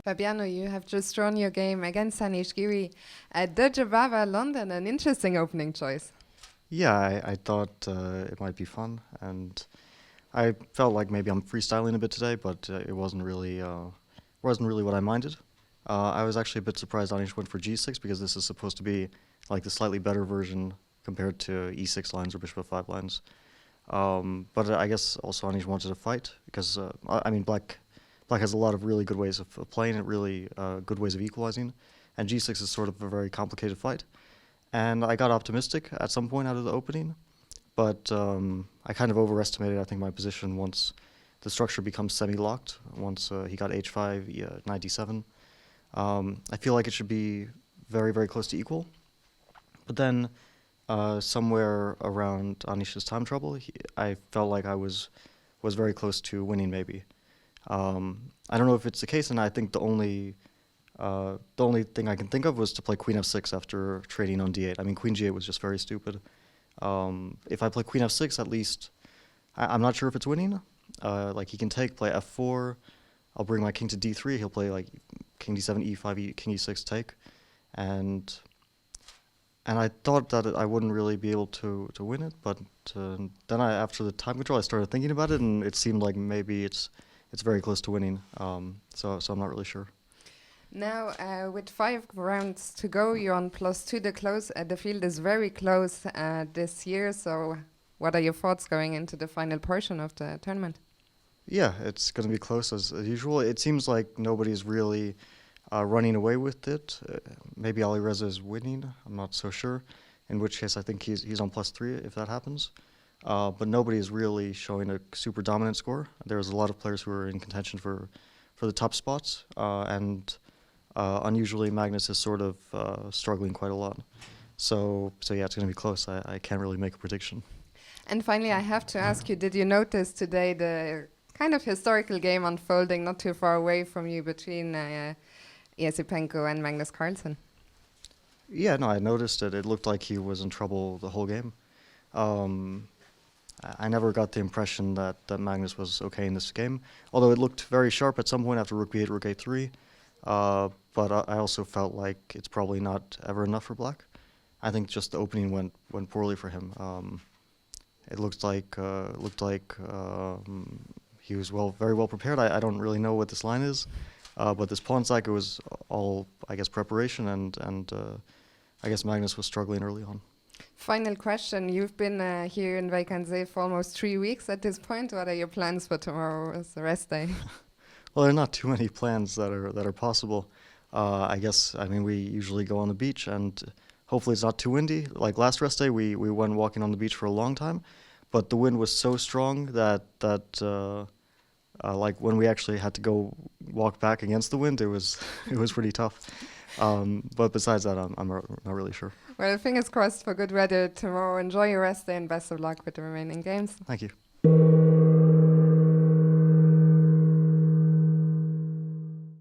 Fabiano, you have just drawn your game against Anish Giri at the Jabava London, an interesting opening choice. Yeah, I thought it might be fun, and I felt like maybe I'm freestyling a bit today, but it wasn't really what I minded. I was actually a bit surprised Anish went for g6 because this is supposed to be like the slightly better version compared to e6 lines or bishop f5 lines. But I guess also Anish wanted to fight because I mean black has a lot of really good ways of playing it, really good ways of equalizing, and g6 is sort of a very complicated fight. And I got optimistic at some point out of the opening, but I kind of overestimated, I think, my position once the structure becomes semi-locked, once he got h5, knight d7. I feel like it should be very, very close to equal. But then somewhere around Anish's time trouble, I felt like I was very close to winning, maybe. I don't know if it's the case, and I think the only thing I can think of was to play queen f6 after trading on d8. I mean, queen g8 was just very stupid. If I play queen f6, at least, I'm not sure if it's winning. Like, he can take, play f4, I'll bring my king to d3, he'll play, like, king d7, e5, king e6 take, and I thought that I wouldn't really be able to win it, but then after the time control, I started thinking about it, and it seemed like maybe it's very close to winning, so I'm not really sure. Now, with 5 rounds to go, you're on +2. The field is very close this year. So, what are your thoughts going into the final portion of the tournament? Yeah, it's going to be close as usual. It seems like nobody's really running away with it. Maybe Ali Reza is winning. I'm not so sure. In which case, I think he's on +3 if that happens. But nobody is really showing a super dominant score. There's a lot of players who are in contention for the top spots, and unusually Magnus is sort of struggling quite a lot. So yeah, it's going to be close. I can't really make a prediction. And finally, I have to ask you, did you notice today the kind of historical game unfolding not too far away from you between Yesipenko and Magnus Carlsen? Yeah, no, I noticed it. It looked like he was in trouble the whole game. I never got the impression that Magnus was okay in this game, although it looked very sharp at some point after rook b8, rook a3. But I also felt like it's probably not ever enough for black. I think just the opening went poorly for him. It looked like he was very well prepared. I don't really know what this line is, but this pawn sack, it was all, I guess, preparation, and I guess Magnus was struggling early on. Final question. You've been here in Vacanze for almost 3 weeks at this point. What are your plans for tomorrow as the rest day? Well, there are not too many plans that are possible. I guess, I mean, we usually go on the beach, and hopefully it's not too windy. Like last rest day, we went walking on the beach for a long time, but the wind was so strong that like when we actually had to go walk back against the wind, it was pretty tough. But besides that, I'm not really sure. Well, fingers crossed for good weather tomorrow. Enjoy your rest day and best of luck with the remaining games. Thank you.